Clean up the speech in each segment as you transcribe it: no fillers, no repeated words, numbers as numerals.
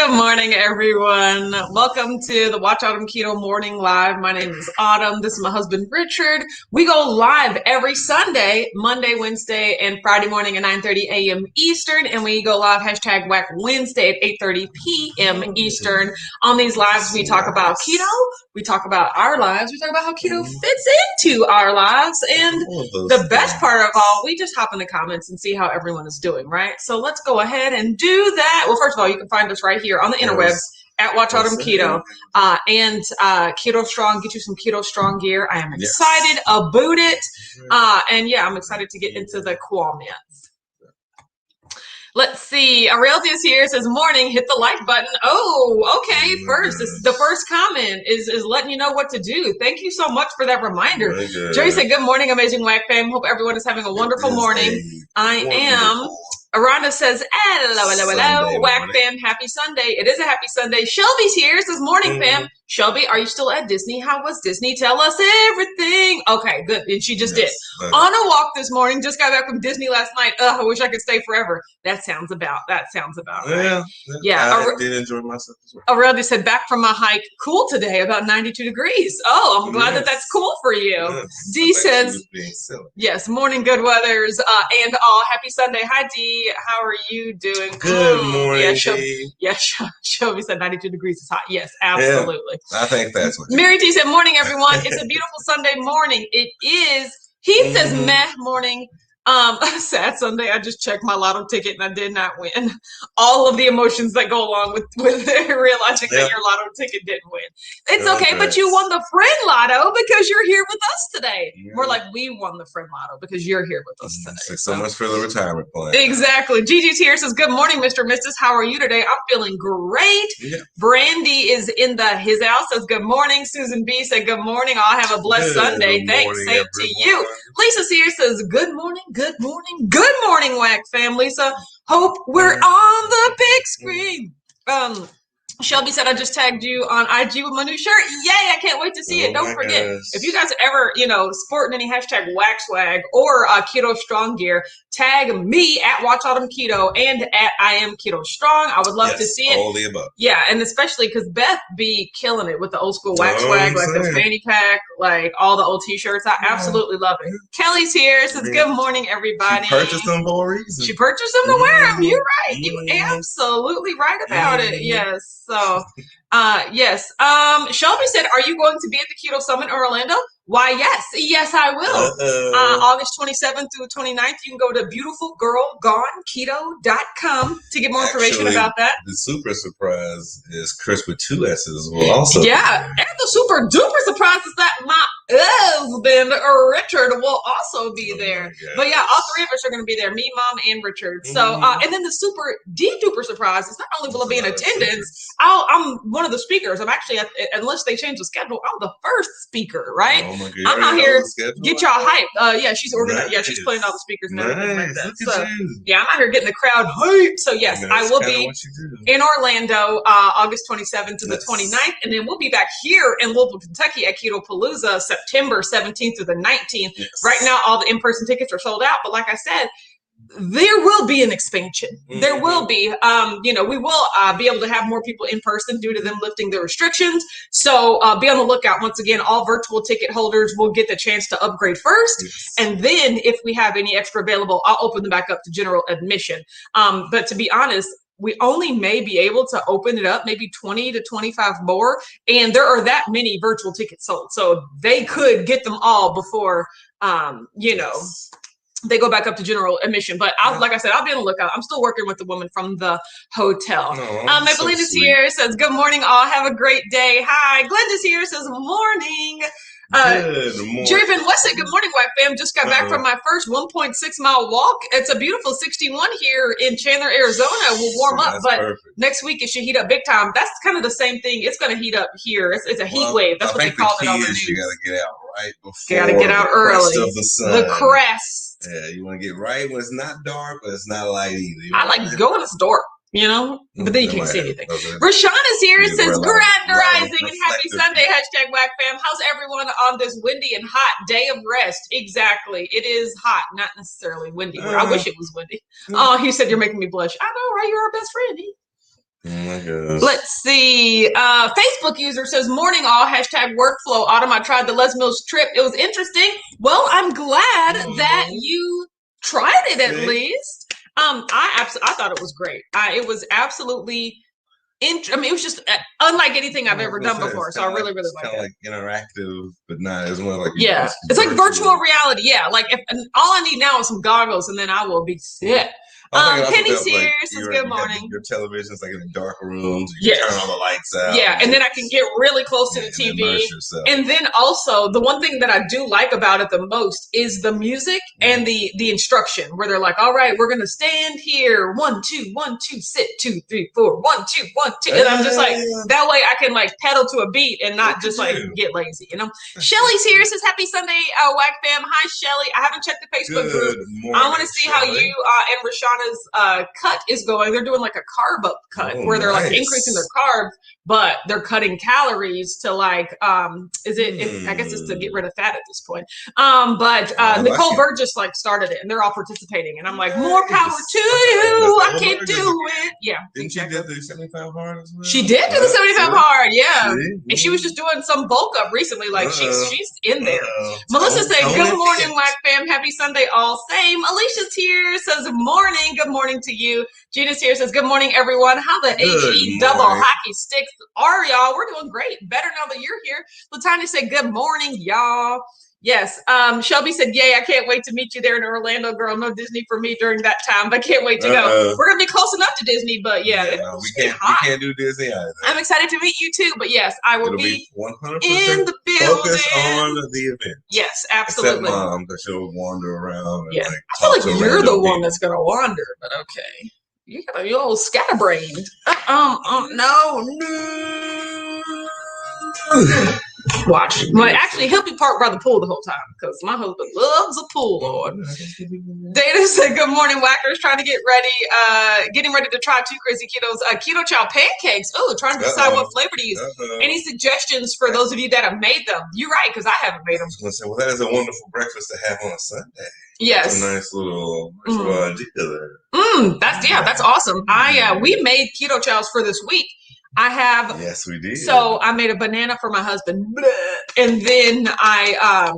Good morning, everyone. Welcome to the Watch Autumn Keto Morning Live. My name is Autumn. This is my husband, Richard. We go live every Sunday, Monday, Wednesday, and Friday morning at 9:30 a.m. Eastern. And we go live hashtag Whack Wednesday at 8:30 p.m. Eastern. On these lives, we talk about keto. We talk about our lives. We talk about how keto fits into our lives. And the best part of all, we just hop in the comments and see how everyone is doing, right? So let's go ahead and do that. Well, first of all, you can find us right here on the interwebs at Watch Autumn Keto and Keto Strong. Get you some Keto Strong gear. I am excited about it. And yeah, I'm excited to get into the comments. Let's see. Aureltia is here. Says, morning, hit the like button. Oh, okay. The first comment is letting you know what to do. Thank you so much for that reminder. Jerry said, good morning, amazing Whack fam. Hope everyone is having a wonderful morning. I am. Aranda says, hello, Whack fam. Happy Sunday. It is a happy Sunday. Shelby's here. Says, morning, fam. Shelby, are you still at Disney? How was Disney? Tell us everything. Okay, good. And she just did. On a walk this morning. Just got back from Disney last night. I wish I could stay forever. That sounds about right. Yeah. I did enjoy myself as well. Aurelia said, back from my hike. Cool today, about 92 degrees. Oh, I'm glad that's cool for you. Yes. Dee says, yes, morning, good weathers. And all. Happy Sunday. Hi, Dee. How are you doing? Good morning, yeah, Shelby said 92 degrees is hot. Yes, absolutely. I think that's what Mary T said, morning, everyone. It's a beautiful Sunday morning. It is. He says, meh morning. Sad Sunday. I just checked my lotto ticket and I did not win. All of the emotions that go along with realizing that your lotto ticket didn't win. It's okay, but you won the friend lotto because you're here with us today. More like we won the friend lotto because you're here with us today. So much for the retirement plan. Exactly. Gigi's here says, good morning, Mr. and Mrs. How are you today? I'm feeling great. Yeah. Brandy is in his house, says good morning. Susan B said, good morning. I'll have a blessed Sunday. Thanks. Same to you. Lisa's here says, good morning. Good morning. Good morning, Whack fam. Lisa, hope we're on the big screen. Shelby said, I just tagged you on IG with my new shirt. Yay, I can't wait to see it. Don't forget, if you guys ever, sporting any hashtag Whack Swag or Keto Strong gear, tag me at Watch Autumn Keto and at I Am Keto Strong. I would love to see it. All the above. Yeah, and especially because Beth be killing it with the old school Whack Swag, like the fanny pack, like all the old t-shirts. I absolutely love it. Kelly's here. Says, good morning, everybody. She purchased them for a reason. She purchased them to wear them. You're right. You absolutely right about it. Yes. So, yes. Shelby said, are you going to be at the Keto Summit in Orlando? Why, yes. Yes, I will. August 27th through 29th, you can go to beautifulgirlgoneketo.com to get more information about that. The super surprise is Chris with 2 S's as well. Also. Yeah, and the super duper surprise is that my husband, Richard, will also be there. But yeah, all 3 of us are going to be there, me, Mom, and Richard. So, and then the super duper surprise is not only will it be in attendance, I'm one of the speakers. I'm actually, unless they change the schedule, I'm the first speaker, right? Oh my God. I'm out here, get y'all hyped. Yeah, she's organized. Yeah, she's playing all the speakers and everything like that. So, yeah, I'm out here getting the crowd hyped. So, yes, I will be in Orlando August 27th to the 29th. And then we'll be back here in Louisville, Kentucky at Keto Palooza September 17th through the 19th. Yes. Right now, all the in-person tickets are sold out. But like I said, there will be an expansion. There will be, we will be able to have more people in person due to them lifting the restrictions. So be on the lookout. Once again, all virtual ticket holders will get the chance to upgrade first. Yes. And then if we have any extra available, I'll open them back up to general admission. But to be honest, we only may be able to open it up, maybe 20 to 25 more. And there are that many virtual tickets sold. So they could get them all before, they go back up to general admission. But like I said, I'll be on the lookout. I'm still working with the woman from the hotel. Evelina's here, says, good morning, all. Have a great day. Hi. Glenda's here, says, morning. Good morning. Jerry Van Wesson, good morning, Whack fam. Just got back from my first 1.6 mile walk. It's a beautiful 61 here in Chandler, Arizona. We'll warm up, but next week it should heat up big time. That's kind of the same thing. It's going to heat up here. It's a heat wave. That's what they call it on the news. You got to get out right before. Got to get out early. The crest. Yeah, you want to get right when it's not dark, but it's not light either. I like to go when it's dark. But then you can't see anything. Rashawn is here. It says, grand rising and happy Sunday, hashtag Whack fam. How's everyone on this windy and hot day of rest? Exactly. It is hot, not necessarily windy. I wish it was windy. Oh, he said, you're making me blush. I know, right? You're our best friend. Oh my gosh. Let's see. Facebook user says, morning all, hashtag workflow. Autumn, I tried the Les Mills trip. It was interesting. Well, I'm glad that you tried it at least. I thought it was great. It was absolutely it was just unlike anything I've ever done before. So I really, really like it. Kind of like interactive, but not as much like it's like virtual reality. Yeah, like all I need now is some goggles, and then I will be set. Penny Sears says good morning. Your television's like in a dark room, so you turn all the lights out. Yeah, and then I can get really close to the TV. And then also the one thing that I do like about it the most is the music and the instruction, where they're like, all right, we're gonna stand here, 1, 2, 1, 2, sit, 2, 3, 4, 1, 2, 1, 2. And I'm just like, that way I can like pedal to a beat and not just like get lazy, you know. Shelly's here, says happy Sunday, WAC fam. Hi Shelly. I haven't checked the Facebook group. I want to see how you and Rashauna's cut is going. They're doing like a carb up cut where they're like increasing their carbs, but they're cutting calories to like I guess it's to get rid of fat at this point. But Nicole Burgess like started it and they're all participating and I'm like, more power to you. I can't do it. Yeah. Didn't she do the 75 hard as well? She did do the 75 hard, yeah. And she was just doing some bulk up recently. Like she's in there. Melissa said, good morning, WAC fam. Happy Sunday all. Same. Alicia's here, says morning. Good morning to you. Gina's here, says good morning everyone. How the HE double hockey sticks are y'all? We're doing great. Better now that you're here. Latanya said good morning y'all. Yes. Shelby said, yay, I can't wait to meet you there in Orlando, girl. No Disney for me during that time, but can't wait to go. We're going to be close enough to Disney, but we can't do Disney either. I'm excited to meet you too, but yes, I will be 100% in the building. Focus on the event. Yes, absolutely. Except Mom, because she'll wander around. And, I feel like you're the one that's going to wander, but okay. You're all scatterbrained. No. Watch. Well, actually, he'll be parked by the pool the whole time because my husband loves a pool, Lord. Dana said, good morning, whackers. Trying to get ready, getting ready to try 2 Crazy Ketos, Keto Chow pancakes. Oh, trying to decide what flavor to use. Any suggestions for those of you that have made them? You're right, because I haven't made them. I was going to say, well, that is a wonderful breakfast to have on a Sunday. Yes. That's a nice little idea there. That's awesome. We made Keto Chows for this week. I have. Yes, we did. So I made a banana for my husband, and then I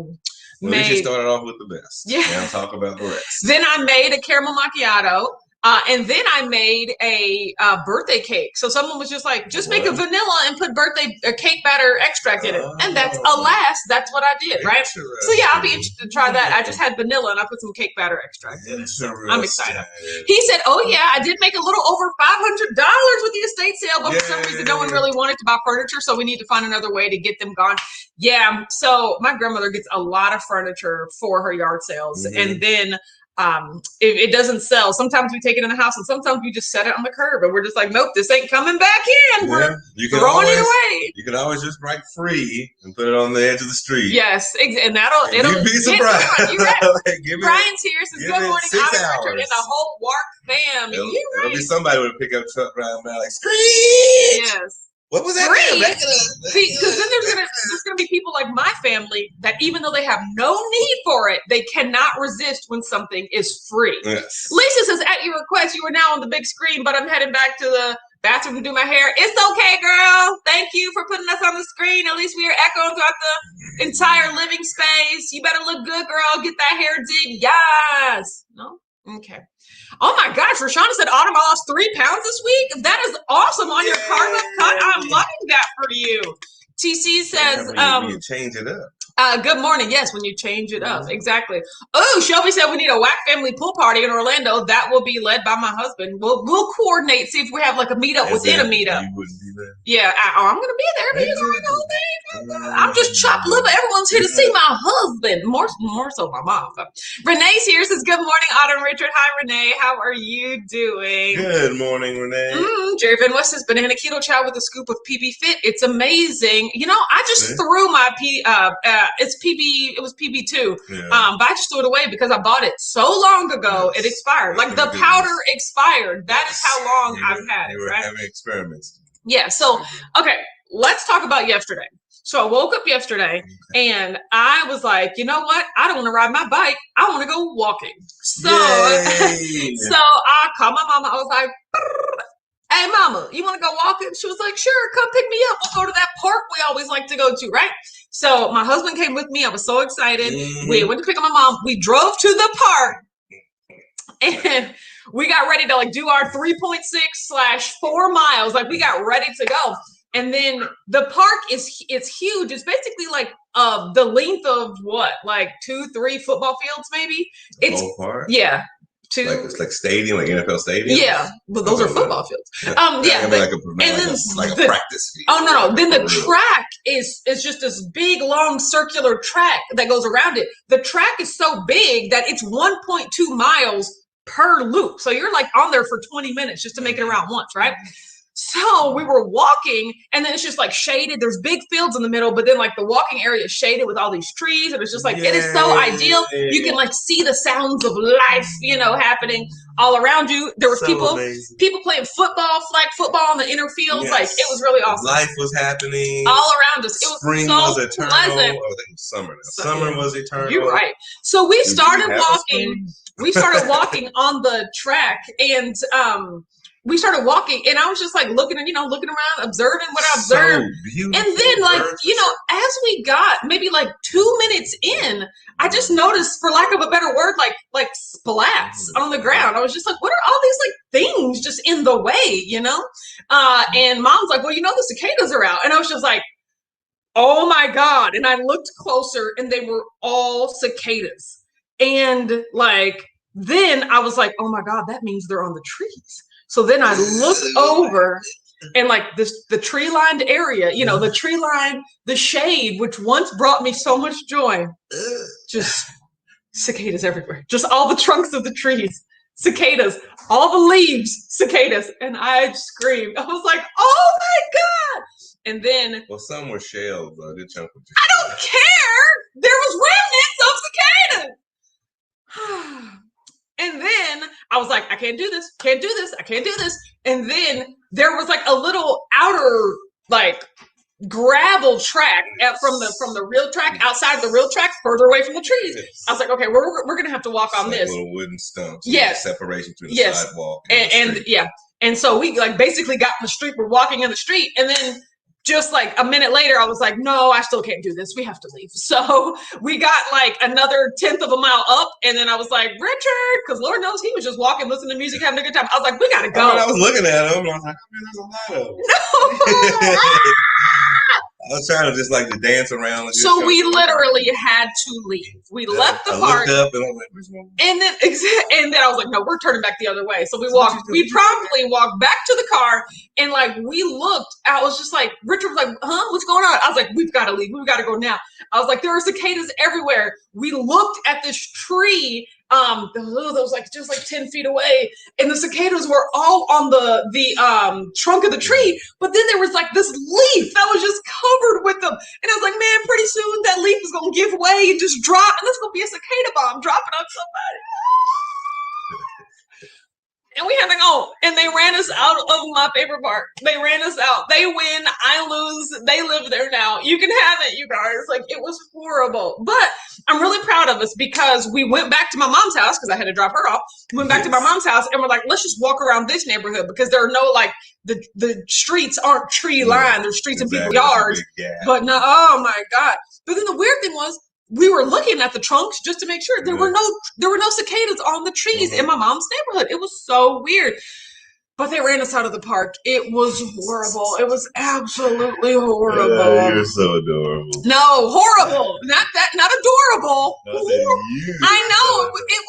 you started off with the best. Yeah. Now talk about the rest. Then I made a caramel macchiato. And then I made a birthday cake. So someone was just like, just make a vanilla and put birthday cake batter extract in it. And that's what I did, right? So yeah, I'll be interested to try that. I just had vanilla and I put some cake batter extract in it. So I'm excited. He said, oh yeah, I did make a little over $500 with the estate sale, but for some reason no one really wanted to buy furniture. So we need to find another way to get them gone. Yeah. So my grandmother gets a lot of furniture for her yard sales. And then it doesn't sell. Sometimes we take it in the house and sometimes we just set it on the curb and we're just like, nope, this ain't coming back in. We're throwing it away. You can always just write free and put it on the edge of the street. Yes, and you'd be surprised. You're right. Brian's here, says good morning, Richard, and the whole WARC fam. It'll be somebody with a pickup truck driving by like, screech! Yes. What was that? Because then there's gonna be people like my family that even though they have no need for it, they cannot resist when something is free. Yes. Lisa says, at your request, you are now on the big screen, but I'm heading back to the bathroom to do my hair. It's okay, girl. Thank you for putting us on the screen. At least we are echoing throughout the entire living space. You better look good, girl. Get that hair did. Yes. No? Okay. Oh my gosh, Rashana said Autumn lost 3 pounds this week. That is awesome on your carb cut. I'm loving that for you. TC says, you change it up. Good morning. Yes, when you change it up. Exactly. Oh, Shelby said we need a WAC family pool party in Orlando. That will be led by my husband. We'll coordinate, see if we have like a meetup within a meetup. You wouldn't be there? Yeah, I'm going to be there. But you know the whole thing. I'm just chopped liver. Everyone's here to see my husband. More so my mom. Renee's here, says good morning, Autumn Richard. Hi, Renee. How are you doing? Good morning, Renee. Jerry Van West says banana keto chow with a scoop of PB Fit. It's amazing. You know, I just threw my it was PB2. Yeah. But I just threw it away because I bought it so long ago. It expired. Like the powder expired. That is how long I've had it. You were having experiments. Yeah. So, okay, let's talk about yesterday. So I woke up yesterday and I was like, you know what? I don't want to ride my bike. I want to go walking. So, so I called my mama. I was like, hey, mama, you want to go walking? She was like, sure, come pick me up. We'll go to that park we always like to go to, right? So my husband came with me. I was so excited. We went to pick up my mom. We drove to the park and we got ready to like do our 3.6/4 miles. Like we got ready to go. And then the park it's huge. It's basically like the length of what, like 2-3 football fields, maybe. It's whole park? Yeah. It's like stadium, like NFL stadium. Yeah, but those are football fields. Yeah, I mean, like a practice field. Oh no! Then the track is just this big, long, circular track that goes around it. The track is so big that it's 1.2 miles per loop. So you're like on there for 20 minutes just to make it around once, right? So we were walking, and then it's just like shaded. There's big fields in the middle, but then like the walking area is shaded with all these trees, and it's just like it is so ideal. You can like see the sounds of life, happening all around you. There was people playing football, flag football in the inner fields. Yes. Like it was really awesome. Life was happening all around us. It was Spring so was eternal. Pleasant. I think it was summer. Summer was eternal. You're right. So we started walking. We started walking on the track, and we started walking, and I was just like looking around, observing what I observed. And then like, as we got maybe like 2 minutes in, I just noticed, for lack of a better word, like splats on the ground. I was just like, what are all these like things just in the way, And Mom's like, well, the cicadas are out. And I was just like, oh my God. And I looked closer, and they were all cicadas. And like, then I was like, oh my God, that means they're on the trees. So then I looked over, and like the tree lined area, the tree line, the shade, which once brought me so much joy, just cicadas everywhere, just all the trunks of the trees, cicadas, all the leaves, cicadas. And I screamed. I was like, oh my God. And then, well, some were shells, though. Good chunk of I don't care. There was remnants of cicadas. And then I was like, I can't do this, I can't do this. And then there was like a little outer like gravel track from the real track, outside of the real track, further away from the trees. Yes. I was like, okay, we're gonna have to walk on this. Little wooden stumps. Yes. Separation between the sidewalk and yeah. And so we like basically got in the street. We're walking in the street, and then just like a minute later, I was like, no, I still can't do this. We have to leave. So we got like another 1/10 of a mile up. And then I was like, Richard, because Lord knows he was just walking, listening to music, having a good time. I was like, we got to go. I was looking at him, and I was like, there's a lot of them. No. I was trying to just like to dance around. And so we literally had to leave. We left the park. I looked up and I was like, which one? And then I was like, no, we're turning back the other way. So we promptly walked back to the car, and like we looked. I was just like, Richard was like, huh, what's going on? I was like, we've got to leave. We've got to go now. I was like, there are cicadas everywhere. We looked at this tree. That was like just like 10 feet away, and the cicadas were all on the trunk of the tree. But then there was like this leaf that was just covered with them, and I was like, man, pretty soon that leaf is gonna give way and just drop, and this is gonna be a cicada bomb dropping on somebody. And we had to go, and they ran us out of my favorite park. They ran us out. They win, I lose. They live there now. You can have it, you guys. Like, it was horrible. But I'm really proud of us, because we went back to my mom's house, because I had to drop her off. We went back to my mom's house, and we're like, let's just walk around this neighborhood, because there are no, like, the streets aren't tree lined. There's streets in people's yards. But no, oh my God. But then the weird thing was, we were looking at the trunks just to make sure there were no cicadas on the trees in my mom's neighborhood. It was so weird. But they ran us out of the park. It was horrible. It was absolutely horrible. You're so adorable. No, horrible. Not adorable. I know. It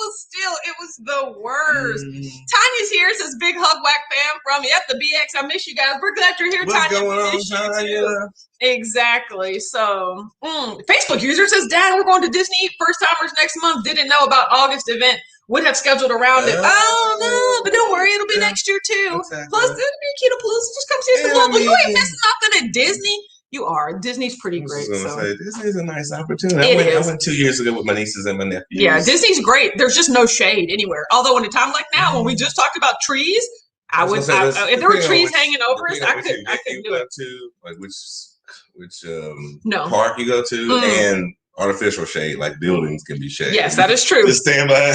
was the worst. Tanya's here. Says big hug whack fam from the BX. I miss you guys. We're glad you're here, What's Tanya. Going on, Tanya? Exactly. So Facebook user says, Dad, we're going to Disney first timers next month. Didn't know about August event. Would have scheduled around it. Oh no, but don't worry, it'll be next year too. Exactly. Plus, it'll be Keto Plus. Just come see some love. You ain't missing nothing at Disney. You are. Disney's pretty great. Disney's a nice opportunity. I went 2 years ago with my nieces and my nephews. Yeah, Disney's great. There's just no shade anywhere. Although in a time like now, when we just talked about trees, if there were trees hanging over us, I couldn't do it. Like which park you go to, and artificial shade, like buildings can be shade. Yes, that is true. Just stand by.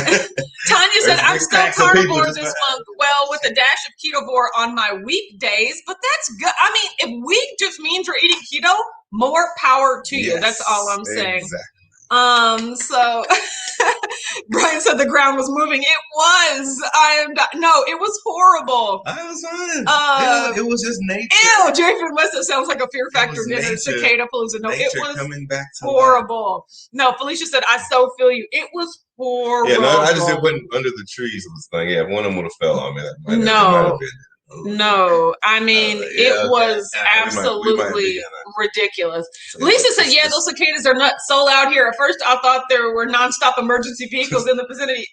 Tanya said, I'm still carnivore this month. Well, with a dash of ketovore on my weekdays, but that's good. I mean, if week just means we're eating keto, more power to you. That's all I'm saying. Exactly. So Brian said the ground was moving. It was. No, it was horrible. I was fine. It was just nature. Ew, Jason West, it sounds like a Fear Factor dinner. Cicada Palooza. No, it was coming back to horrible. Life. No, Felicia said, I so feel you. It was horrible. Yeah, no, I just didn't put under the trees. It was like, yeah, if one of them would have fell on me, that might have been. No, I mean, it was absolutely ridiculous. Lisa said, yeah, those cicadas are nuts. So loud here. At first, I thought there were nonstop emergency vehicles in the vicinity.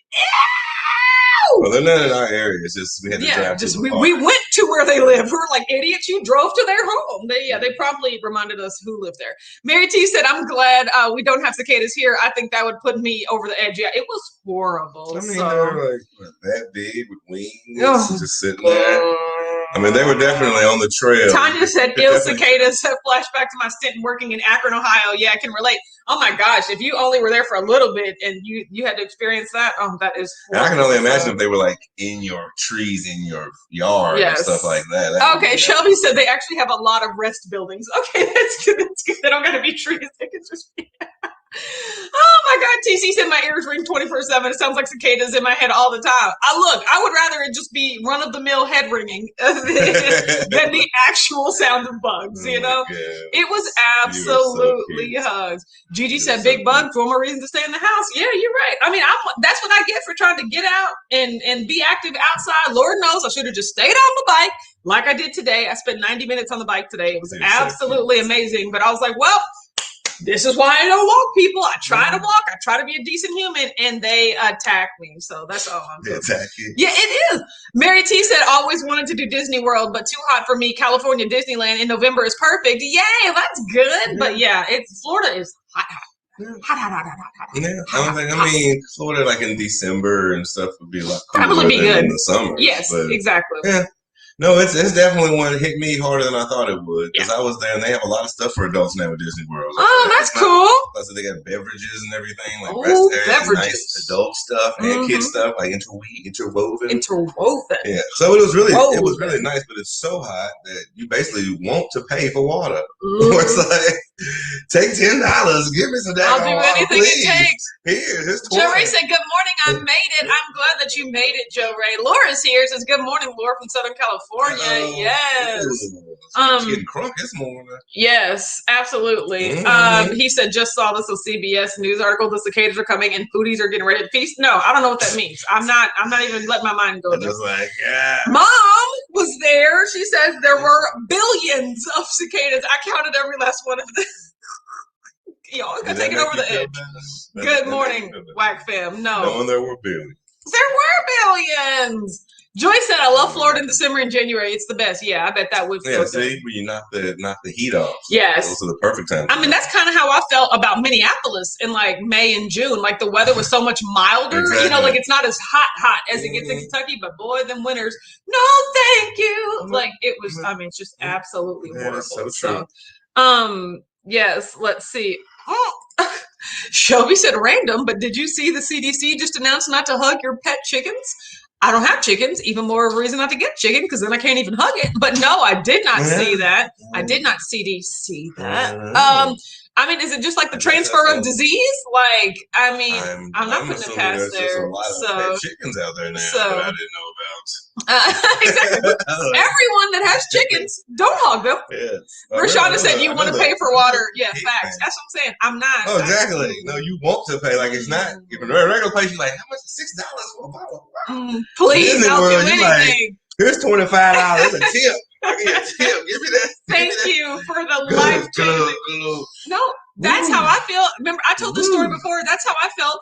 Well, they're not in our area. It's just we had to drive to the park. We went to where they live. We were like idiots. You drove to their home. They probably reminded us who lived there. Mary T said, I'm glad we don't have cicadas here. I think that would put me over the edge. Yeah, it was horrible. I mean, they were like that big with wings, just sitting there. I mean, they were definitely on the trail. Tanya said, ill cicadas. Flashback to my stint working in Akron, Ohio. Yeah, I can relate. Oh my gosh, if you only were there for a little bit and you had to experience that, that is horrible. I can only imagine if they were like in your trees, in your yard, and stuff like that. Okay, Shelby said they actually have a lot of rest buildings. Okay, that's good. That's good. They don't got to be trees. They can just be. Oh my God, TC said my ears ring 24/7. It sounds like cicadas in my head all the time. I would rather it just be run-of-the-mill head ringing than the actual sound of bugs, you know? It was absolutely hugs. Gigi said big bugs, one more reason to stay in the house. Yeah, you're right. I mean, that's what I get for trying to get out and be active outside. Lord knows I should have just stayed on the bike like I did today. I spent 90 minutes on the bike today. It was absolutely amazing. But I was like, well, this is why I don't walk, people. I try to walk. I try to be a decent human, and they attack me. So that's all I'm doing. Yeah, it is. Mary T said, always wanted to do Disney World, but too hot for me. California Disneyland in November is perfect. Yay, that's good. Yeah. But yeah, Florida is hot. Hot. Yeah, I mean, Florida, like in December and stuff, would be a lot cooler probably be good in the summer. Yes, exactly. Yeah. No, it's definitely one that hit me harder than I thought it would because I was there and they have a lot of stuff for adults now at Disney World. Oh, that's cool. Plus, they got beverages and everything, like beverages, nice adult stuff and kid stuff, like interwoven. Yeah, so it was really nice, but it's so hot that you basically want to pay for water. It's like, take $10, give me some I'll do anything please. It takes. Here's Joe Ray said, good morning, I made it. I'm glad that you made it, Joe Ray. Laura's here, says, good morning, Laura from Southern California. Yes. Getting crunk this morning. Yes, absolutely. He said, just saw this on CBS News article. The cicadas are coming and foodies are getting ready to feast. No, I don't know what that means. I'm not even letting my mind go there. Just like, yeah. Mom was there. She says there were billions of cicadas. I counted every last one of them. Y'all got taken over the edge. Good morning, Whack Fam. No, there were billions. There were billions. Joy said, I love Florida in December and January. It's the best. Yeah, I bet that would feel good. See, when you knock the heat off. Yes. Those are the perfect time. I mean, that's kind of how I felt about Minneapolis in like May and June. Like the weather was so much milder. Exactly. You know, like it's not as hot as it gets in Kentucky, but boy, them winters, no thank you. Like it was, I mean, it's just absolutely horrible. So true. Yes, let's see. Shelby said random, but did you see the CDC just announced not to hug your pet chickens? I don't have chickens, even more of a reason not to get chicken because then I can't even hug it. But no, I did not see that. I did not CDC that. I mean, is it just like the transfer of disease? Like, I mean, I'm not putting it past there. A lot of pet chickens out there now that I didn't know about. Exactly. Everyone that has chickens, don't hog them. Yes. Rashonda said you want to pay for water. Yeah, facts. That's what I'm saying. I'm not. Oh, exactly. No, you want to pay. Like, it's not. If a regular place, you're like, how much is $6 for a bottle? Please, I'll do anything. Like, here's $25. A tip. I get a tip. Give me that. Thank you for the life changing. No, that's how I feel. Remember, I told this story before. That's how I felt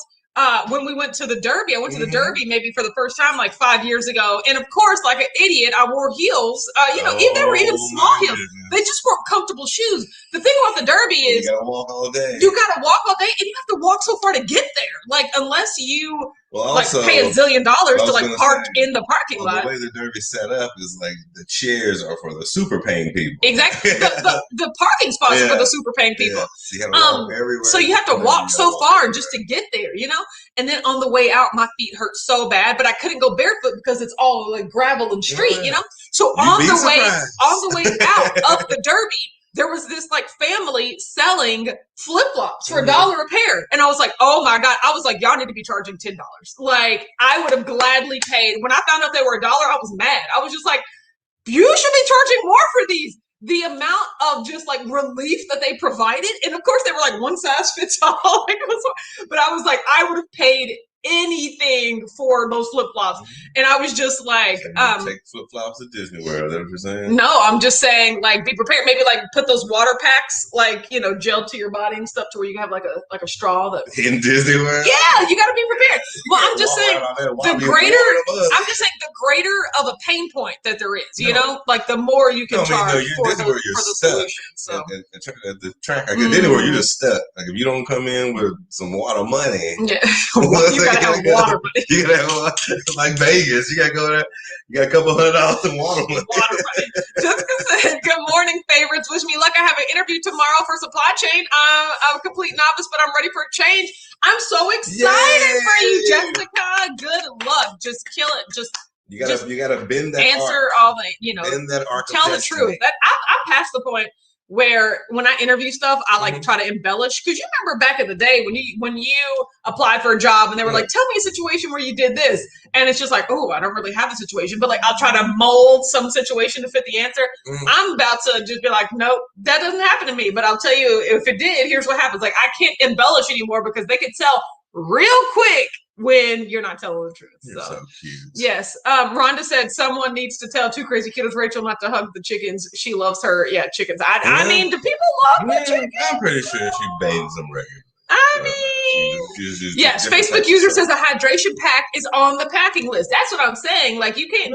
when we went to the Derby. I went to the Derby maybe for the first time like 5 years ago. And of course, like an idiot, I wore heels. If they were even small heels. They just weren't comfortable shoes. The thing about the Derby is you gotta walk all day. You gotta walk all day and you have to walk so far to get there. Like unless you Well, also, like pay $1 zillion to like park in the parking lot. The way the Derby's set up is like the chairs are for the super paying people. Exactly. The parking spots are for the super paying people. Yeah. So you have to walk everywhere. So you have to walk so far just to get there, you know? And then on the way out, my feet hurt so bad, but I couldn't go barefoot because it's all like gravel and street, you know? So on the way out of the Derby, there was this like family selling flip-flops for $1 a pair. And I was like, oh my God. I was like, y'all need to be charging $10. Like I would have gladly paid. When I found out they were $1, I was mad. I was just like, you should be charging more for these. The amount of just like relief that they provided. And of course they were like one size fits all. But I was like, I would have paid anything for those flip-flops. And I was just like take flip-flops to Disney World, is that what you're saying? No, I'm just saying like be prepared. Maybe like put those water packs like, you know, gel to your body and stuff to where you can have like a straw that in Disney World. Yeah, you gotta be prepared. Well, I'm just saying I'm just saying the greater of a pain point that there is, you know, like the more you can charge for the solution. So at the track, like at Disney World, you're just stuck. Like if you don't come in with some water money, yeah. You gotta have water money. You gotta have like Vegas. You gotta go there. You got a couple $100 in water money. Jessica said, "Good morning, favorites. Wish me luck. I have an interview tomorrow for supply chain. I'm a complete novice, but I'm ready for a change. I'm so excited for you, Jessica. Good luck. Just kill it. You gotta bend that. Answer all the, you know. Bend that arc. Tell the truth. That I'm past the point where when I interview stuff, I like try to embellish. Because you remember back in the day when you applied for a job and they were like, tell me a situation where you did this. And it's just like, oh, I don't really have a situation. But like I'll try to mold some situation to fit the answer. I'm about to just be like, nope, that doesn't happen to me. But I'll tell you, if it did, here's what happens. Like I can't embellish anymore because they can tell real quick when you're not telling the truth. You're so cute. Yes. Rhonda said someone needs to tell Two Crazy Kiddos Rachel not to hug the chickens. She loves her. Yeah, chickens. I mean, do people love the chickens? I'm pretty sure she bathes them regularly. I mean, yes. Facebook user says a hydration pack is on the packing list. That's what I'm saying. Like you can't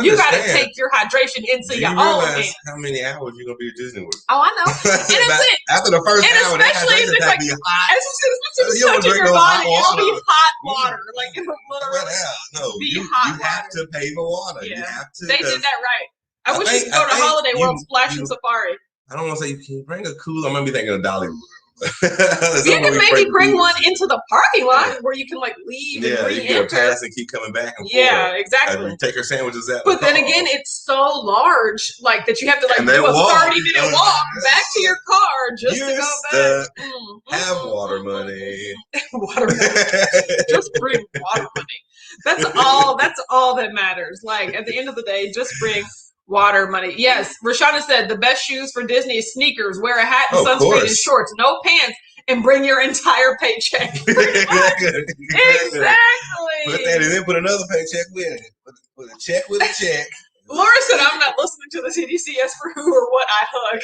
you got to take your hydration into your own hands. How many hours you gonna be at Disney World? Oh, I know. And after the first hour, especially if it's like touching your body, it'll be hot water. Like it'll literally you have to pay for water. Yeah. You have to. They did that right. I wish you could go to Holiday World, Splash and Safari. I don't want to say you can bring a cooler. I'm gonna be thinking of Dollywood. You can maybe bring one into the parking lot where you can like leave. Yeah, you can pass and keep coming back and forth. Yeah, exactly. Take your sandwiches out. But then again, it's so large, like that you have to like do a 30-minute walk back to your car just to go back. Have water money. Water money. Just bring water money. That's all that matters. Like at the end of the day, just bring water money. Yes, Rashana said the best shoes for Disney is sneakers. Wear a hat and sunscreen and shorts, no pants, and bring your entire paycheck. Exactly. Put that and then put another paycheck with it. Put a check with a check. Laura said, I'm not listening to the CDC as for who or what I hug.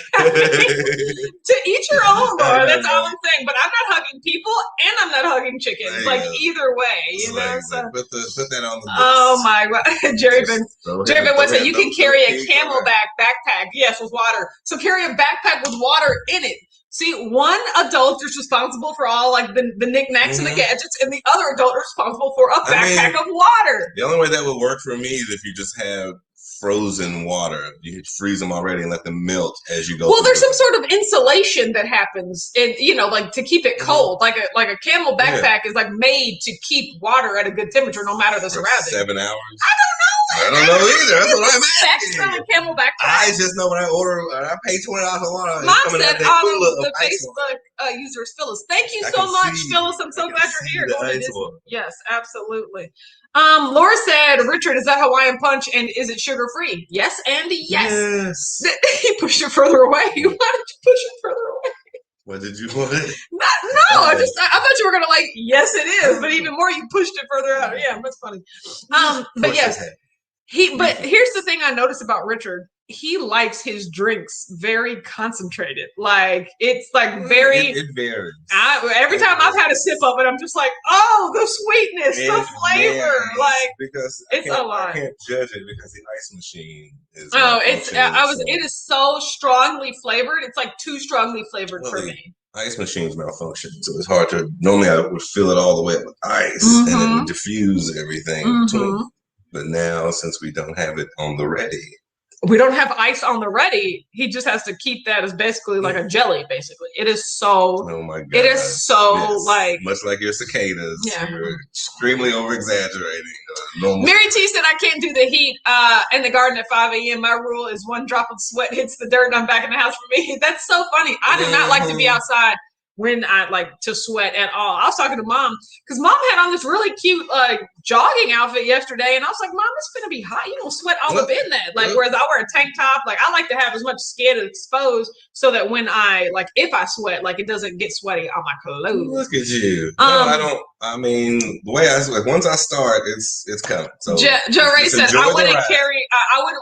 To each your own, Laura. That's all I'm saying. But I'm not hugging people and I'm not hugging chickens. Like, either way, you know? So. Put that on the list. Oh, my God. Jerry Ben West said, you can carry a camelback backpack, yes, with water. So carry a backpack with water in it. See, one adult is responsible for all like the knickknacks and the gadgets, and the other adult is responsible for a backpack of water. The only way that would work for me is if you just have frozen water. You freeze them already and let them melt as you go. Well, there's some sort of insulation that happens, and like to keep it cold. Like a camel backpack is like made to keep water at a good temperature, no matter the surroundings. 7 hours. I don't know either. That's what I'm asking. That's camel backpack. I just know when I pay $20 for water. Mom said the Facebook users, Phyllis. Thank you so much, Phyllis. I'm so glad you're here. Yes, absolutely. Laura said, Richard, is that Hawaiian Punch and is it sugar free? Yes, and yes. He pushed it further away. Why did you push it further away? What did you want it? No. I thought you were gonna yes, it is. But even more, you pushed it further out. Yeah, that's funny. But yes. But here's the thing I noticed about Richard. He likes his drinks very concentrated. Like it's like very. It varies. Every time I've had a sip of it, I'm just like, oh, the sweetness, the flavor. Like because it's a lot. I can't judge it because the ice machine is. Oh, it is so strongly flavored. It's like too strongly flavored for me. ice machines malfunctioned, so it's hard to. Normally, I would fill it all the way up with ice, and it would diffuse everything between. But now, since we don't have it on the ready. We don't have ice on the ready. He just has to keep that as basically like a jelly, basically. It is so, oh my God. It is so like. Much like your cicadas. Yeah. You're extremely over-exaggerating. Mary T said, I can't do the heat in the garden at 5 a.m. My rule is one drop of sweat hits the dirt and I'm back in the house for me. That's so funny. I do not like to be outside when I like to sweat at all. I was talking to Mom because Mom had on this really cute jogging outfit yesterday, and I was like, Mom, it's gonna be hot. You don't sweat all up in that. Like, whereas I wear a tank top, like I like to have as much skin exposed so that when I if I sweat, like it doesn't get sweaty on my clothes. Look at you. No, I don't. I mean, the way once I start, it's coming. So Joe Ray said, I wouldn't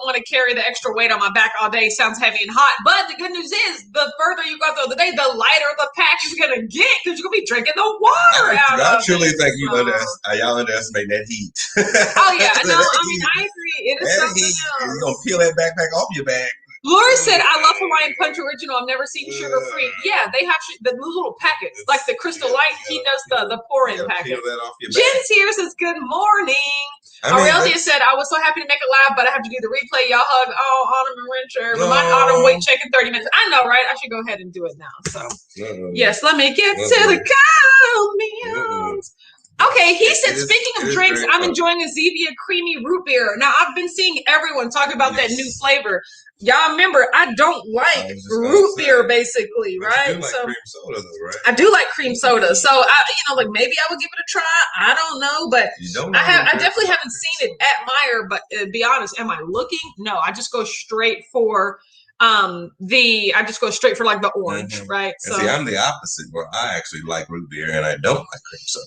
want to carry the extra weight on my back all day. Sounds heavy and hot. But the good news is, the further you go through the day, the lighter the pack is gonna get because you're gonna be drinking the water out I of truly it. think y'all underestimate that heat. Oh yeah, no, I mean I agree. It is something else. You're gonna peel that backpack off your back. Laura said, I love Hawaiian Punch Original. I've never seen sugar free. Yeah, they have the little packets, like the Crystal Light. He does the pour in packet. Jen's here says, good morning. Aurelia said, I was so happy to make it live, but I have to do the replay. Y'all hug Autumn and Richard. Remind Autumn, wait, check in 30 minutes. I know, right? I should go ahead and do it now. So, yes, let me get to the meals. Okay, he said, speaking of drinks, I'm enjoying a Zevia creamy root beer. Now, I've been seeing everyone talk about that new flavor. Y'all remember, I don't like root beer, basically, right? You do like cream soda, though, right? I do like cream soda. So, maybe I would give it a try. I don't know, but I definitely haven't seen it at Meijer, but to be honest, am I looking? No, I just go straight for like the orange, right? So see, I'm the opposite, where I actually like root beer and I don't like cream soda.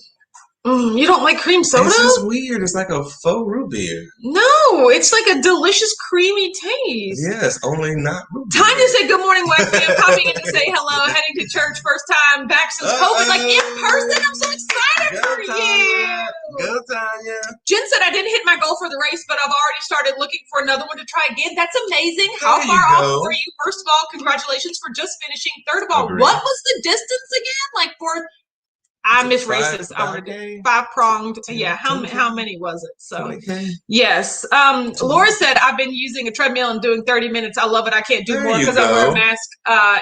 You don't like cream soda? It's just weird. It's like a faux root beer. No, it's like a delicious, creamy taste. Yes, only not root beer. Tanya said, good morning, wife. I'm popping in to say hello. Heading to church first time back since COVID. Like in person, I'm so excited for you. Go, Tanya. Jen said, I didn't hit my goal for the race, but I've already started looking for another one to try again. That's amazing. How far off were you? First of all, congratulations for just finishing. Third of all, what was the distance again? Like for... I miss races. 5-pronged. Yeah. How many was it? So yes. Laura said, I've been using a treadmill and doing 30 minutes. I love it. I can't do more because I wear a mask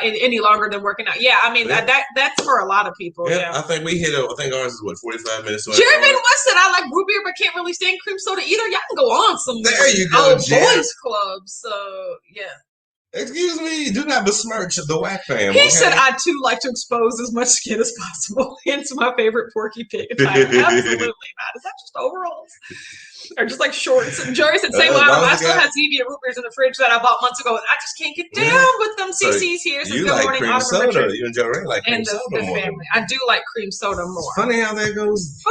any longer than working out. Yeah. I mean, that's for a lot of people. Yeah. I think we hit I think ours is 45 minutes. Jeremy West said, I like root beer, but can't really stand cream soda either. Y'all can go on some there you go, boys club. So yeah. Excuse me, do not besmirch the Whack family. He said, I too like to expose as much skin as possible. Hence my favorite Porky Pig attire. Absolutely not. Is that just overalls? Or just like shorts? And Jerry said, same one. I still have Zevia root beers in the fridge that I bought months ago, and I just can't get down with them. CC's here. So you good like morning, cream soda. You and Joey like cream soda more. Family. I do like cream soda more. Funny how that goes.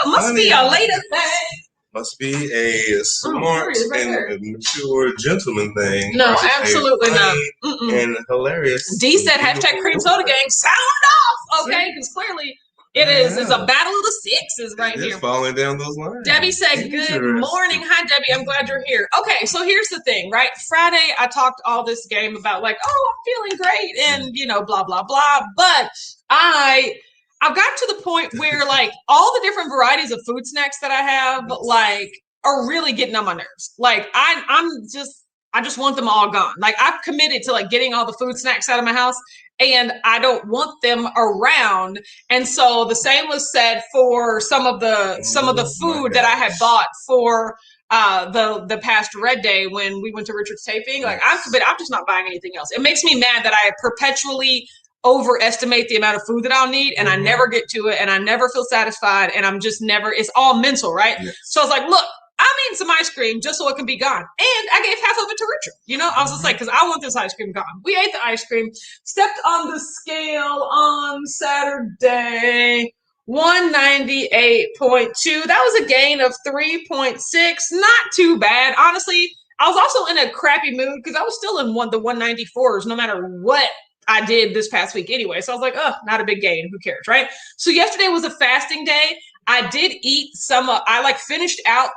Must be a later thing. Must be a smart and mature gentleman thing. No, absolutely not. And hilarious. D said, hashtag cream soda gang, sound off. Okay, because clearly it is. It's a battle of the sixes right here. Falling down those lines. Debbie said, good morning. Hi, Debbie. I'm glad you're here. Okay, so here's the thing, right? Friday, I talked all this game about like, oh, I'm feeling great and, blah, blah, blah. But I've gotten to the point where like all the different varieties of food snacks that I have like are really getting on my nerves. Like I just want them all gone. Like I've committed to like getting all the food snacks out of my house and I don't want them around. And so the same was said for some of the food that I had bought for the past Red Day when we went to Richard's taping. Like I'm just not buying anything else. It makes me mad that I perpetually overestimate the amount of food that I'll need and I never get to it and I never feel satisfied and I'm just never, it's all mental, right? Yes. So I was like, look, I'm eating some ice cream just so it can be gone. And I gave half of it to Richard. I was just like, because I want this ice cream gone. We ate the ice cream, stepped on the scale on Saturday, 198.2. That was a gain of 3.6. Not too bad. Honestly, I was also in a crappy mood because I was still in the 194s no matter what I did this past week anyway. So I was like, oh, not a big gain. Who cares, right? So yesterday was a fasting day. I did eat I finished out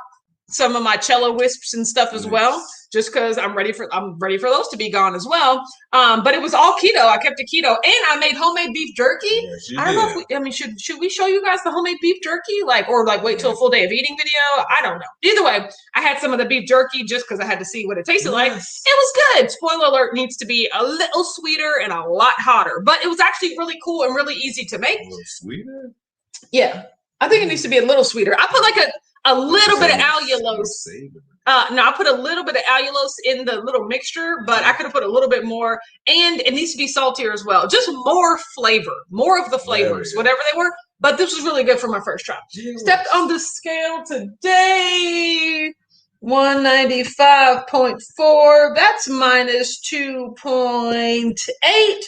some of my cello wisps and stuff as well. just because I'm ready for those to be gone as well. But it was all keto. I kept it keto, and I made homemade beef jerky. Yes, I don't know if should we show you guys the homemade beef jerky, or wait till a full day of eating video? I don't know. Either way, I had some of the beef jerky just because I had to see what it tasted like. It was good. Spoiler alert, needs to be a little sweeter and a lot hotter, but it was actually really cool and really easy to make. A little sweeter? Yeah, I think it needs to be a little sweeter. I put like a little bit of allulose. No, I put a little bit of allulose in the little mixture, but I could have put a little bit more, and it needs to be saltier as well. Just more flavor, more of the flavors, whatever they were. But this was really good for my first try. Stepped on the scale today, 195.4. That's minus 2.8.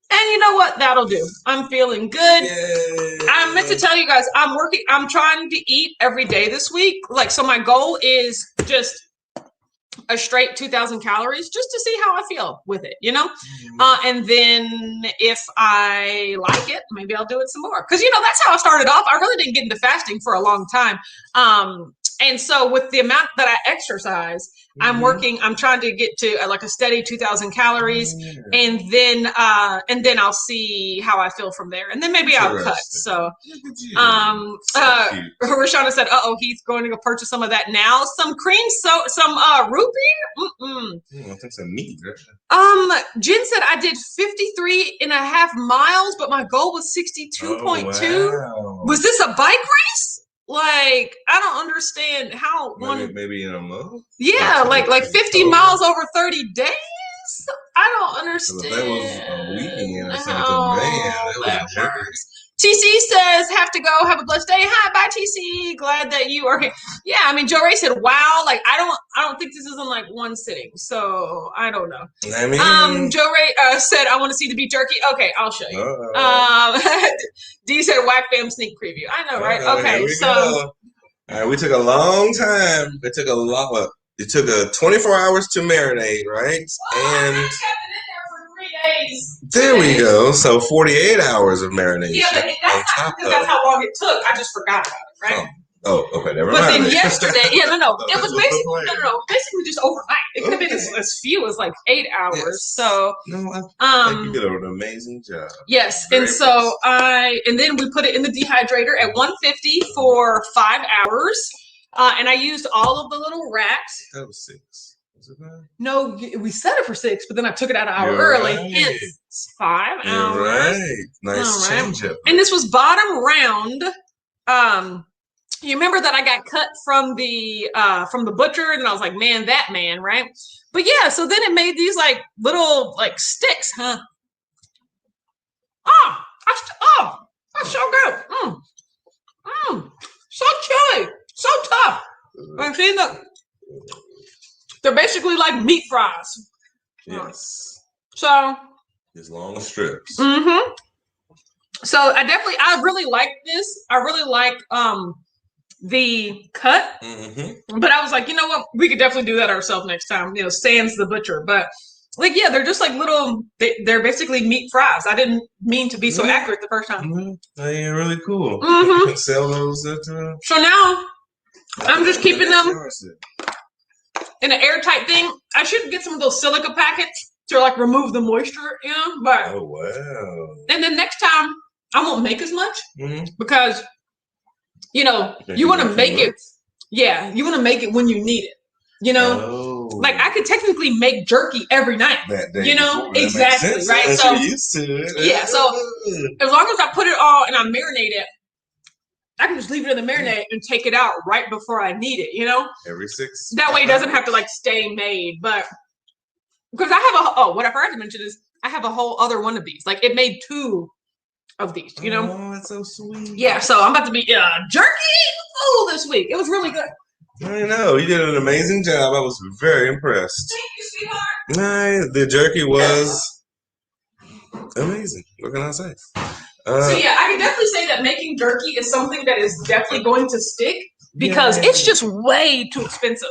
And you know what? That'll do. I'm feeling good. Yay. I meant to tell you guys, I'm trying to eat every day this week. So my goal is just a straight 2,000 calories just to see how I feel with it, And then if I like it, maybe I'll do it some more. Because, that's how I started off. I really didn't get into fasting for a long time. And so with the amount that I exercise, I'm trying to get to a steady 2,000 calories, and then I'll see how I feel from there. And then maybe I'll cut. So, Rashana said, he's going to go purchase some of that now. Some cream, some root beer. I think some meat. Jen said I did 53.5 miles, but my goal was 62.2. Wow. Was this a bike race? I don't understand how maybe in a month. Yeah, like 50 miles over 30 days. I don't understand. That was a weekend or something, man. That was TC says, have to go. Have a blessed day. Hi, bye, TC. Glad that you are here. Yeah, I mean, Joe Ray said, wow. I don't think this is in one sitting. So I don't know. Joe Ray said, I want to see the beef jerky. Okay, I'll show you. D said, whack fam sneak preview. I know, right? Okay, so. All right, we took a long time. It took 24 hours to marinate, right? And there we go. So 48 hours of marination. Yeah, but that's how long it took. I just forgot about it, right? Oh, okay, never mind. But then yesterday, it was basically just overnight. It could have been as few as 8 hours. Yes. So I think you did an amazing job. Yes, and then we put it in the dehydrator at 150 for 5 hours, and I used all of the little racks. That was 6. No, we set it for 6, but then I took it out an hour early. Hence, 5 hours. Right. Nice change up. And this was bottom round. You remember that I got cut from the butcher, and I was like, man, right? But yeah, so then it made these little sticks, huh? That's so good. So chewy, so tough. And see, look. They're basically like meat fries. Yes. So. These long strips. So I really like this. I really like the cut. But I was like, you know what? We could definitely do that ourselves next time. Sans the butcher. But they're just little. They're basically meat fries. I didn't mean to be so accurate the first time. They're really cool. You can sell those at. So now I'm just keeping them in an airtight thing. I should get some of those silica packets to remove the moisture, but oh wow. And then next time I won't make as much because you want to make it. Yeah, you want to make it when you need it. I could technically make jerky every night. That day exactly, right? So used to it. Yeah, so as long as I put it all and I marinate it, I can just leave it in the marinade and take it out right before I need it, Every 6. That way it doesn't have to stay made. But because I have what I forgot to mention is I have a whole other one of these. It made 2 of these, Oh, that's so sweet. Yeah, so I'm about to be jerky this week. It was really good. I know. You did an amazing job. I was very impressed. Thank you, sweetheart. The jerky was amazing. What can I say? So yeah, I can definitely say that making jerky is something that is definitely going to stick because it's just way too expensive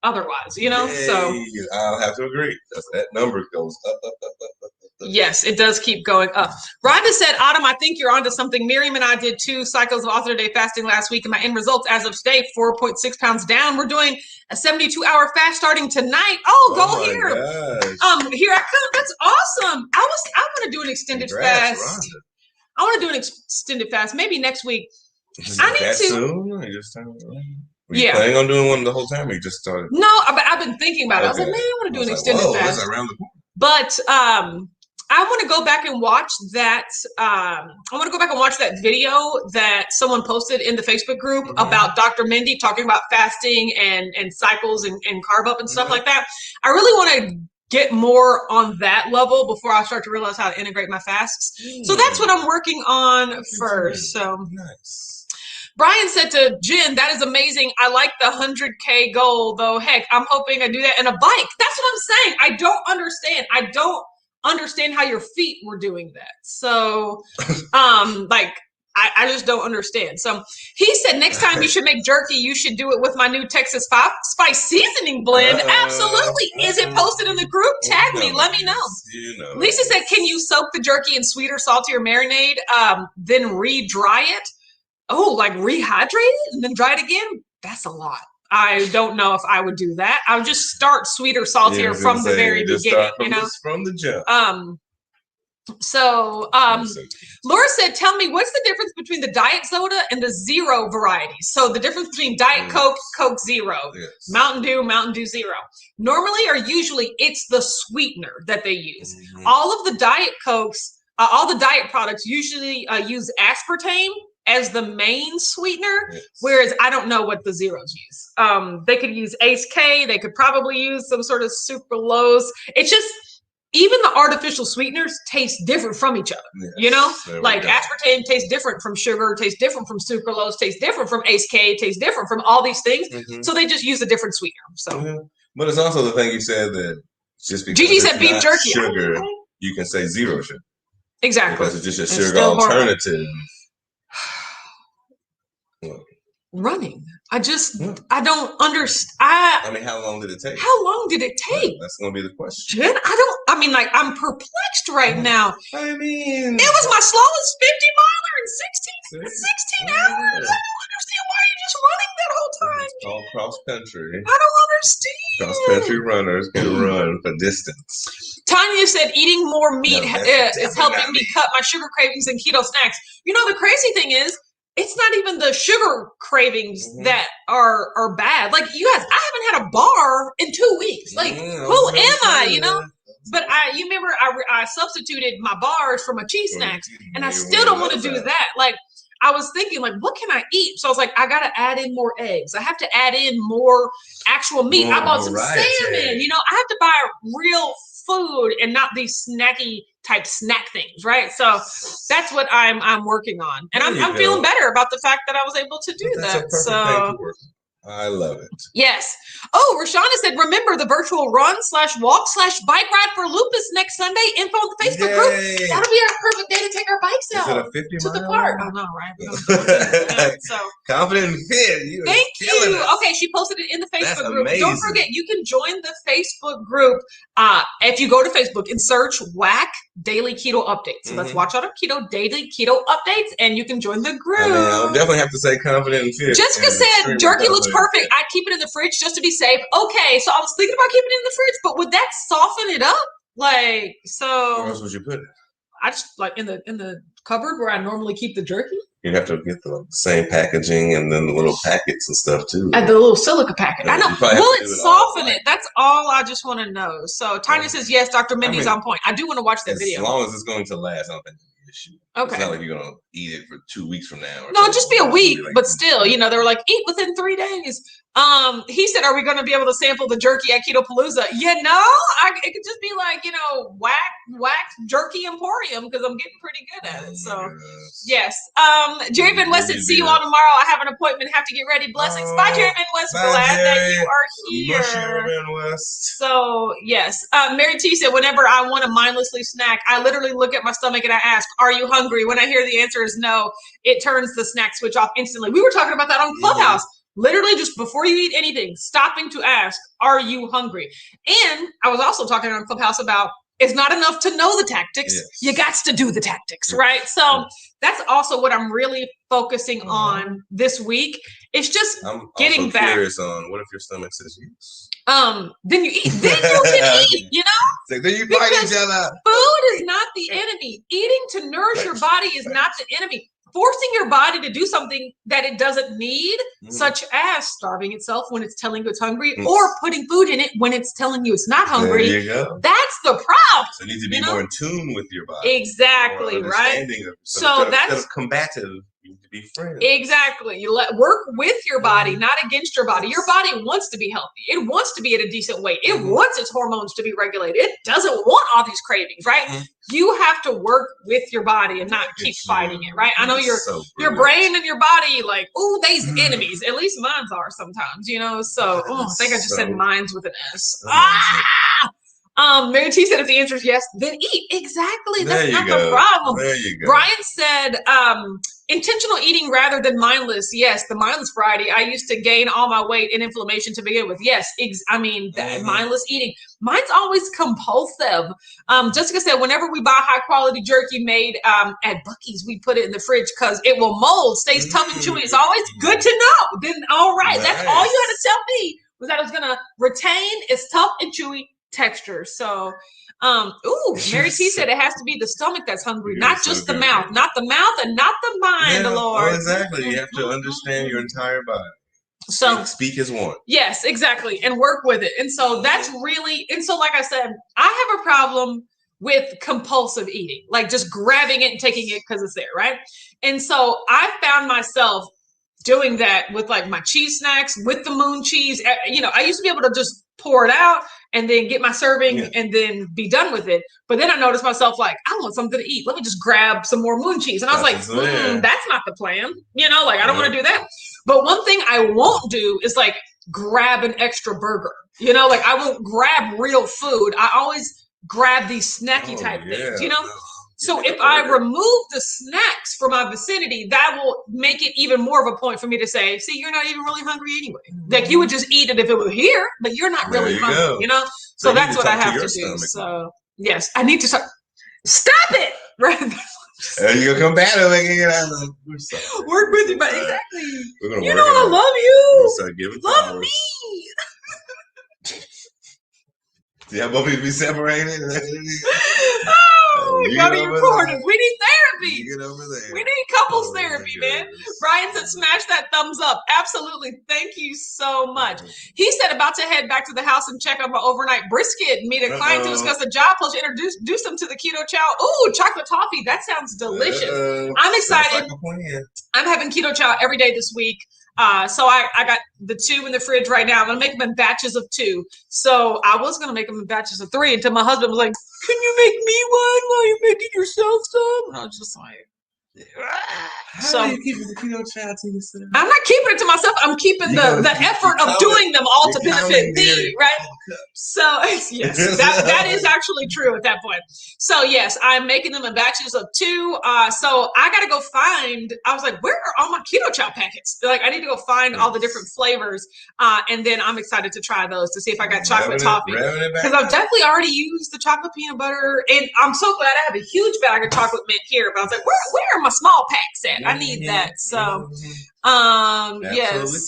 otherwise, So I'll have to agree. That number goes up. Yes, it does keep going up. Rhonda said, Autumn, I think you're onto something. Miriam and I did 2 cycles of alternate day fasting last week, and my end results as of today, 4.6 pounds down. We're doing a 72-hour fast starting tonight. Go here. Gosh. Here I come. That's awesome. I want to do an extended fast. Rhonda. I want to do an extended fast, maybe next week. I need to. Soon? Or just Were you planning on doing one the whole time, or you just started? No, I've been thinking about it. I was like, man, I want to do an extended fast. That's around the corner. But I want to go back and watch that. I want to go back and watch that video that someone posted in the Facebook group about Dr. Mindy talking about fasting and cycles and carb up and stuff like that. I really want to get more on that level before I start to realize how to integrate my fasts. So that's what I'm working on first. So nice. Brian said to Jen, that is amazing. I like the 100K goal, though. Heck, I'm hoping I do that in a bike. That's what I'm saying. I don't understand how your feet were doing that. So, I just don't understand. So he said, next time you should make jerky, you should do it with my new Texas spice seasoning blend. Absolutely. Is it posted in the group? Tag me. Let me know. Lisa said, can you soak the jerky in sweeter, saltier marinade, then re-dry it? Oh, like rehydrate it and then dry it again? That's a lot. I don't know if I would do that. I would just start sweeter, saltier from the very beginning, from the jump. Laura said, tell me, what's the difference between the diet soda and the zero varieties? So the difference between Diet Coke, Coke Zero, Mountain Dew Zero. Normally or usually it's the sweetener that they use. All of the Diet Cokes, all the diet products usually use aspartame as the main sweetener, whereas I don't know what the zeros use. They could use Ace K. They could probably use some sort of sucralose. It's just, even the artificial sweeteners taste different from each other, like aspartame tastes different from sugar, tastes different from sucralose, tastes different from Ace K, tastes different from all these things. So they just use a different sweetener. So, but it's also the thing you said that just because Gigi said beef jerky, sugar, you can say zero sugar. Exactly. Because it's just a sugar alternative. Running. I don't understand. I mean, how long did it take? How long did it take? That's going to be the question. Jen, I'm perplexed right now. I mean, it was my slowest 50 miler in 16 hours. I don't understand why you're just running that whole time. It's called cross country. I don't understand. Cross country runners can run for distance. Tanya said eating more meat is helping me cut my sugar cravings and keto snacks. The crazy thing is, it's not even the sugar cravings that are bad. Like, you guys, I haven't had a bar in 2 weeks. Like, who am I, But you remember I substituted my bars for my cheese snacks, and I still don't want to do that. Like, I was thinking, like, what can I eat? So I was like, I got to add in more eggs. I have to add in more actual meat. I bought some salmon. I have to buy real food and not these snacky type snack things, right? So that's what I'm working on, and I'm feeling better about the fact that I was able to do that. So I love it. Yes. Oh, Rashana said, remember the virtual run/walk/bike ride for lupus next Sunday. Info on the Facebook group. That'll be our perfect day to take our bikes out to the park. I know, right? So confident and fit. Thank you. Okay, she posted it in the Facebook group. Amazing. Don't forget, you can join the Facebook group if you go to Facebook and search WAC Daily Keto Updates. So that's Watch Out of Keto Daily Keto Updates, and you can join the group. I'll definitely have to say confident and fit. Jessica said jerky looks perfect. I keep it in the fridge just to be safe. Okay, so I was thinking about keeping it in the fridge, but would that soften it up? Like, so where else would you put it? I just like in the cupboard where I normally keep the jerky. You'd have to get the same packaging and then the little packets and stuff too. And the little silica packet. I know. Will it soften it? That's all I just want to know. So Tanya says yes, Dr. Mindy's on point. I do want to watch that video. As long as it's going to last, I don't think it's an issue. Okay. It's not like you're gonna eat it for 2 weeks from now. No, just be a week, but still, they were like, eat within 3 days. He said, are we going to be able to sample the jerky at Keto Palooza? It could just be like, whack jerky emporium, because I'm getting pretty good at it. So yes. Jerry Van West said, see you all tomorrow. I have an appointment, have to get ready. Blessings. Bye, Jerry Van West. Glad that you are here. So yes. Mary T said, whenever I want to mindlessly snack, I literally look at my stomach and I ask, are you hungry? When I hear the answer is no, it turns the snack switch off instantly. We were talking about that on Clubhouse. Literally just before you eat anything, stopping to ask, are you hungry? And I was also talking on Clubhouse about it's not enough to know the tactics. Yes. You got to do the tactics, right? So that's also what I'm really focusing on this week. It's just getting back. I'm curious on what if your stomach says yes? Then you eat. Then you can eat, you know? So then you fight each other. Food is not the enemy. Eating to nourish your body is not the enemy. Forcing your body to do something that it doesn't need, such as starving itself when it's telling you it's hungry, or putting food in it when it's telling you it's not hungry. There you go. That's the problem. So you need to be more in tune with your body. Exactly, right? So that's combative. You need to be friends. Exactly. You work with your body, not against your body. Your body wants to be healthy. It wants to be at a decent weight. It wants its hormones to be regulated. It doesn't want all these cravings, right? You have to work with your body and not keep fighting it, right? I know your brain and your body, like, ooh, they's enemies. At least mine's are sometimes, you know? So, I think I just said mine's with an S. Mary T said if the answer is yes, then eat. Exactly. That's not the problem. There you go. Brian said, intentional eating rather than mindless. Yes, the mindless variety. I used to gain all my weight and inflammation to begin with. Yes, mindless eating. Mine's always compulsive. Jessica said whenever we buy high quality jerky made at Buc-ee's, we put it in the fridge because it will mold, stays tough and chewy. It's always good to know. Then all right, that's all you had to tell me was that it was gonna retain its tough and chewy texture. So Mary T said it has to be the stomach that's hungry, not just the mouth, not the mouth and not the mind, Lord. Oh, exactly. You have to understand your entire body. So speak as one. Yes, exactly. And work with it. And so that's really, and so like I said, I have a problem with compulsive eating, like just grabbing it and taking it because it's there, right? And so I found myself doing that with like my cheese snacks, with the moon cheese. You know, I used to be able to just pour it out and then get my serving and then be done with it. But then I noticed myself like, I want something to eat. Let me just grab some more moon cheese. And I was like, that's not the plan. You know, like I don't want to do that. But one thing I won't do is like grab an extra burger. You know, like I won't grab real food. I always grab these snacky type things, you know? So if I remove the snacks from my vicinity, that will make it even more of a point for me to say, see, you're not even really hungry anyway. Like you would just eat it if it were here, but you're not really hungry, you know? So that's what I have to do. So yes, I need to stop it. Right. And you're combative again. Work with you, but exactly. You know I love you. Love me. Yeah, both of you be separated. You gotta be recorded. We need therapy. You get over there. We need couples therapy, man. Brian said, smash that thumbs up. Absolutely. Thank you so much. He said, about to head back to the house and check on my overnight brisket. Meet a client to discuss a job post. Introduce them to the keto chow. Ooh, chocolate toffee. That sounds delicious. I'm excited. I'm having keto chow every day this week. So I got the 2 in the fridge right now. I'm going to make them in batches of 2. So I was going to make them in batches of 3 until my husband was like, can you make me one while you're making yourself some? And I was just like, how are you keeping the keto chow to yourself? I'm not keeping it to myself. I'm keeping the effort of doing them all to benefit thee, right? So yes, that is actually true at that point. So yes, I'm making them in batches of 2. So I got to go find. I was like, where are all my keto chow packets? Like I need to go find all the different flavors, and then I'm excited to try those to see if I got chocolate toffee because I've definitely already used the chocolate peanut butter, and I'm so glad I have a huge bag of chocolate mint here. But I was like, where are my small packs at? I need that. So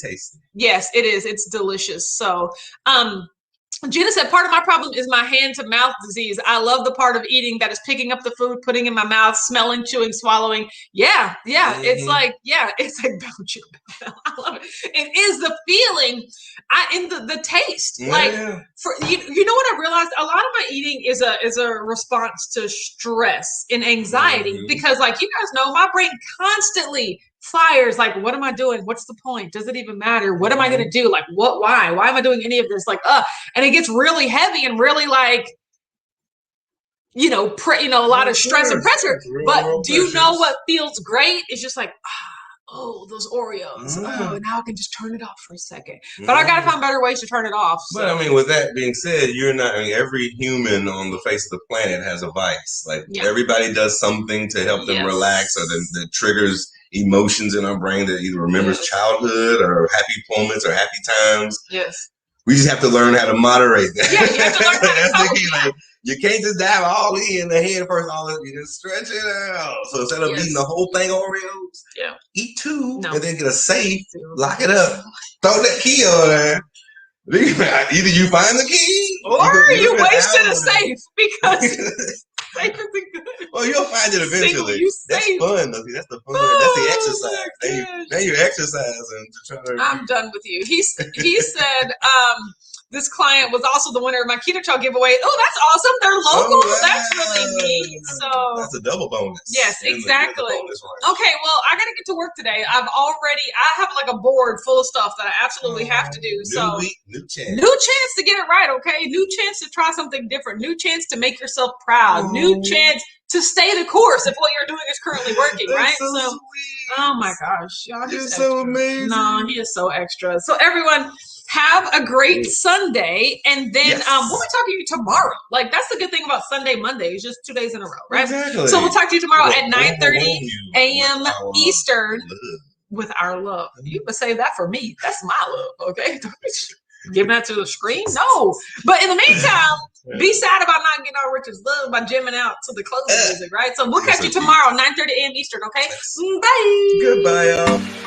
tasty. Yes, it is. It's delicious. So Gina said, part of my problem is my hand-to-mouth disease. I love the part of eating that is picking up the food, putting in my mouth, smelling, chewing, swallowing. Yeah. It's like don't you? I love it. It is the feeling, in the taste. Yeah. Like for you know what I realized? A lot of my eating is a response to stress and anxiety because, like you guys know, my brain constantly fires like, what am I doing? What's the point? Does it even matter? What am I going to do? Like, why am I doing any of this? Like, and it gets really heavy and really like, a lot of stress and pressure. But do you know what feels great? It's just like, those Oreos. Oh, now I can just turn it off for a second. But I got to find better ways to turn it off. So. But I mean, with that being said, every human on the face of the planet has a vice. Like everybody does something to help them relax or that triggers emotions in our brain that either remembers childhood or happy moments or happy times. Yes. We just have to learn how to moderate that. Yeah, you have to learn how to That's the key. Like, you can't just dive all in the head first. You just stretch it out. So instead of eating the whole thing Oreos, eat 2 and then get a safe, lock it up, throw that key on there. Either you find the key or you wasted a safe because safe isn't good. Well, you'll find it eventually. That's fun, though. That's the fun. That's the exercise. Now you're exercising to try to. I'm done with you. He said this client was also the winner of my Keto Chow giveaway. Oh, that's awesome. They're local. Oh, wow. That's really neat. So that's a double bonus. Yes, exactly. Okay, well, I got to get to work today. I have like a board full of stuff that I absolutely have to do. New week, new chance. New chance to get it right, okay? New chance to try something different. New chance to make yourself proud. New chance to stay the course if what you're doing is currently working, right? So sweet. Oh my gosh. Y'all, he's so amazing. No, he is so extra. So everyone, have a great Sunday, and then we'll be talking to you tomorrow. Like, that's the good thing about Sunday, Monday. It's just 2 days in a row, right? Exactly. So we'll talk to you tomorrow at 9:30 a.m. Eastern with our love. You would say that for me. That's my love, okay? Giving that to the screen? No. But in the meantime, be sad about not getting our Richard's love by jamming out to the closing music, right? So we'll catch you tomorrow, 9:30 a.m. Eastern, okay? Bye. Goodbye, y'all.